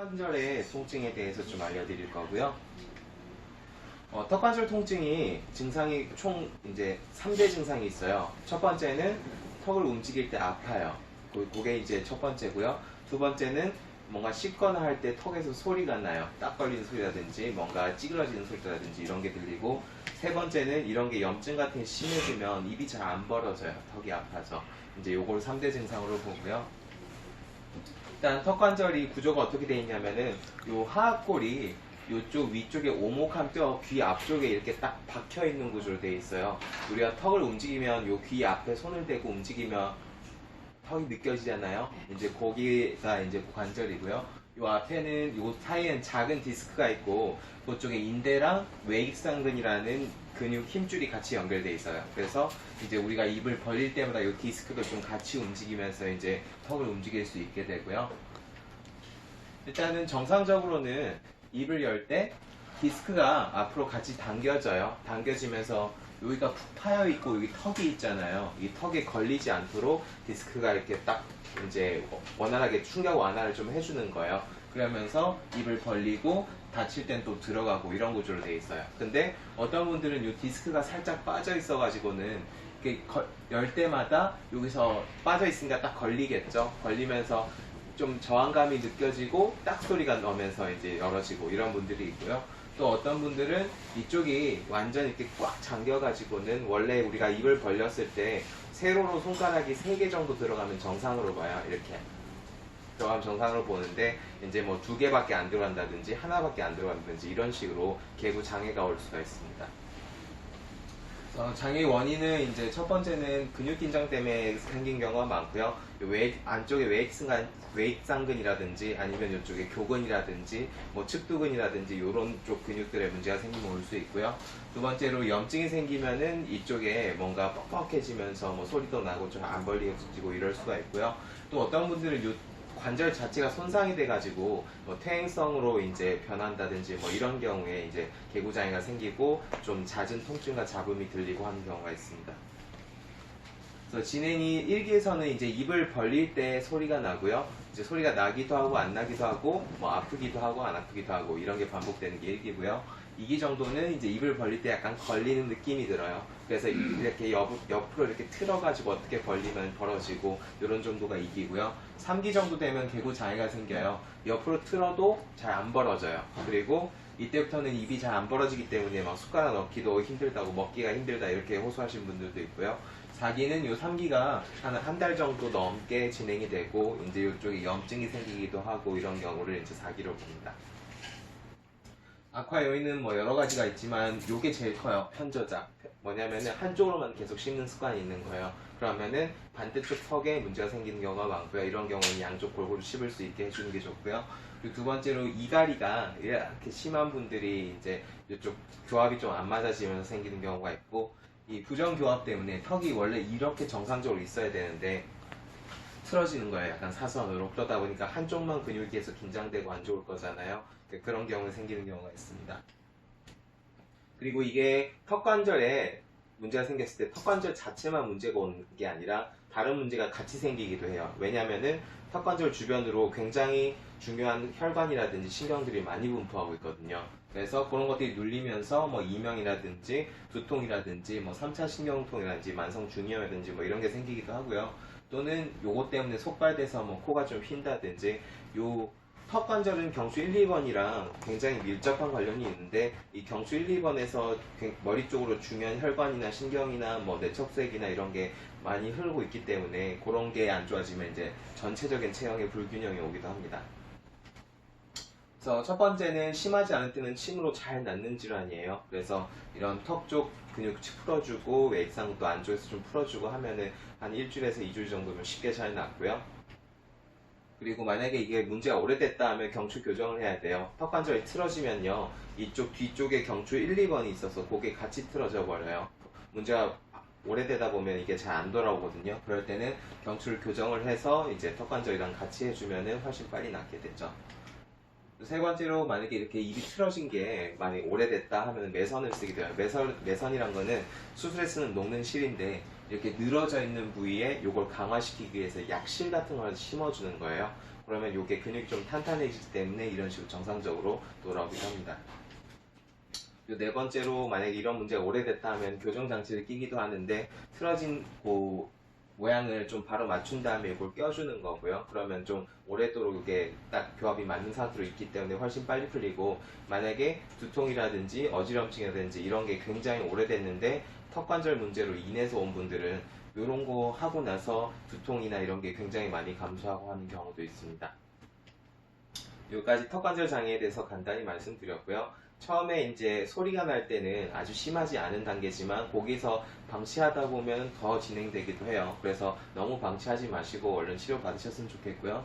턱관절의 통증에 대해서 좀 알려드릴 거고요. 턱관절 통증이 증상이 총 이제 3대 증상이 있어요. 첫 번째는 턱을 움직일 때 아파요. 그게 이제 첫 번째고요. 두 번째는 뭔가 씻거나 할 때 턱에서 소리가 나요. 딱 걸리는 소리라든지 뭔가 찌그러지는 소리라든지 이런 게 들리고, 세 번째는 이런 게 염증 같은 게 심해지면 입이 잘 안 벌어져요. 턱이 아파서. 이제 요걸 3대 증상으로 보고요. 일단 턱관절이 구조가 어떻게 되어 있냐면은 요 하악골이 요쪽 위쪽에 오목한 뼈 귀 앞쪽에 이렇게 딱 박혀 있는 구조로 되어 있어요. 우리가 턱을 움직이면 요 귀 앞에 손을 대고 움직이면 턱이 느껴지잖아요. 이제 거기가 이제 관절이고요. 요 앞에는 요 사이엔 작은 디스크가 있고 그쪽에 인대랑 외익상근이라는 근육 힘줄이 같이 연결되어 있어요. 그래서 이제 우리가 입을 벌릴 때마다 이 디스크도 좀 같이 움직이면서 이제 턱을 움직일 수 있게 되고요. 일단은 정상적으로는 입을 열 때 디스크가 앞으로 같이 당겨져요. 당겨지면서 여기가 푹 파여 있고 여기 턱이 있잖아요. 이 턱에 걸리지 않도록 디스크가 이렇게 딱 이제 원활하게 충격 완화를 좀 해주는 거예요. 그러면서 입을 벌리고 닫힐 땐 또 들어가고 이런 구조로 되어 있어요. 근데 어떤 분들은 이 디스크가 살짝 빠져 있어 가지고는 열 때마다 여기서 빠져 있으니까 딱 걸리겠죠. 걸리면서 좀 저항감이 느껴지고 딱 소리가 나면서 이제 열어지고 이런 분들이 있고요. 또 어떤 분들은 이쪽이 완전 이렇게 꽉 잠겨 가지고는 원래 우리가 입을 벌렸을 때 세로로 손가락이 3개 정도 들어가면 정상으로 봐요. 이렇게 들어가면 정상으로 보는데 이제 뭐 2개밖에 안 들어간다든지 하나밖에 안 들어간다든지 이런 식으로 개구 장애가 올 수가 있습니다. 장애 원인은 이제 첫 번째는 근육 긴장 때문에 생긴 경우가 많고요. 안쪽에 외익상근이라든지 아니면 이쪽에 교근이라든지 뭐 측두근이라든지 이런 쪽 근육들의 문제가 생기면 올 수 있고요. 두 번째로 염증이 생기면은 이쪽에 뭔가 뻑뻑해지면서 뭐 소리도 나고 좀 안 벌리지고 이럴 수가 있고요. 또 어떤 분들은 관절 자체가 손상이 돼가지고 뭐 퇴행성으로 이제 변한다든지 뭐 이런 경우에 이제 개구장애가 생기고 좀 잦은 통증과 잡음이 들리고 하는 경우가 있습니다. 그래서 진행이 1기에서는 이제 입을 벌릴 때 소리가 나고요. 이제 소리가 나기도 하고 안 나기도 하고 뭐 아프기도 하고 안 아프기도 하고 이런 게 반복되는 게 1기고요. 2기 정도는 이제 입을 벌릴 때 약간 걸리는 느낌이 들어요. 그래서 이렇게 옆으로 이렇게 틀어가지고 어떻게 벌리면 벌어지고 이런 정도가 2기고요. 3기 정도 되면 개구 장애가 생겨요. 옆으로 틀어도 잘 안 벌어져요. 그리고 이때부터는 입이 잘 안 벌어지기 때문에 막 숟가락 넣기도 힘들다고 먹기가 힘들다 이렇게 호소하시는 분들도 있고요. 4기는 요 3기가 한 달 정도 넘게 진행이 되고 이제 이쪽에 염증이 생기기도 하고 이런 경우를 이제 4기로 봅니다. 악화 요인은 뭐 여러 가지가 있지만 요게 제일 커요. 편저작. 뭐냐면은 한쪽으로만 계속 씹는 습관이 있는 거예요. 그러면은 반대쪽 턱에 문제가 생기는 경우가 많고요. 이런 경우는 양쪽 골고루 씹을 수 있게 해주는 게 좋고요. 그리고 두 번째로 이갈이가 이렇게 심한 분들이 이제 이쪽 교합이 좀 안 맞아지면서 생기는 경우가 있고, 이 부정교합 때문에 턱이 원래 이렇게 정상적으로 있어야 되는데 틀어지는 거예요. 약간 사선으로. 그러다 보니까 한쪽만 근육이 계속 긴장되고 안 좋을 거잖아요. 그런 경우에 생기는 경우가 있습니다. 그리고 이게 턱관절에 문제가 생겼을 때 턱관절 자체만 문제가 오는 게 아니라 다른 문제가 같이 생기기도 해요. 왜냐면은 턱관절 주변으로 굉장히 중요한 혈관이라든지 신경들이 많이 분포하고 있거든요. 그래서 그런 것들이 눌리면서 뭐 이명이라든지 두통이라든지 뭐 3차 신경통이라든지 만성 중이염이라든지 뭐 이런 게 생기기도 하고요. 또는 요것 때문에 속발돼서 뭐 코가 좀 휜다든지, 요 턱관절은 경추 1, 2번이랑 굉장히 밀접한 관련이 있는데 이 경추 1, 2번에서 머리 쪽으로 중요한 혈관이나 신경이나 뭐 내척색이나 이런 게 많이 흐르고 있기 때문에 그런 게 안 좋아지면 이제 전체적인 체형의 불균형이 오기도 합니다. 그래서 첫 번째는 심하지 않을 때는 침으로 잘 낫는 질환이에요. 그래서 이런 턱 쪽 근육 풀어주고 외액상도 안쪽에서 좀 풀어주고 하면은 한 일주일에서 2주일 정도면 쉽게 잘 낫고요. 그리고 만약에 이게 문제가 오래됐다 하면 경추 교정을 해야 돼요. 턱관절이 틀어지면요, 이쪽 뒤쪽에 경추 1, 2번이 있어서 그게 같이 틀어져 버려요. 문제가 오래되다 보면 이게 잘 안 돌아오거든요. 그럴 때는 경추를 교정을 해서 이제 턱관절이랑 같이 해주면은 훨씬 빨리 낫게 되죠. 세 번째로, 만약에 이렇게 입이 틀어진 게 만약에 오래됐다 하면 매선을 쓰게 돼요. 매선이란 거는 수술에 쓰는 녹는 실인데 이렇게 늘어져 있는 부위에 이걸 강화시키기 위해서 약실 같은 걸 심어주는 거예요. 그러면 요게 근육이 좀 탄탄해지기 때문에 이런 식으로 정상적으로 돌아오기도 합니다. 요 네 번째로 만약에 이런 문제가 오래됐다 하면 교정 장치를 끼기도 하는데 틀어진 모양을 좀 바로 맞춘 다음에 이걸 껴주는 거고요. 그러면 좀 오래도록 이게 딱 교합이 맞는 상태로 있기 때문에 훨씬 빨리 풀리고, 만약에 두통이라든지 어지럼증이라든지 이런 게 굉장히 오래됐는데 턱관절 문제로 인해서 온 분들은 이런 거 하고 나서 두통이나 이런 게 굉장히 많이 감소하고 하는 경우도 있습니다. 여기까지 턱관절 장애에 대해서 간단히 말씀드렸고요. 처음에 이제 소리가 날 때는 아주 심하지 않은 단계지만 거기서 방치하다 보면 더 진행되기도 해요. 그래서 너무 방치하지 마시고 얼른 치료 받으셨으면 좋겠고요.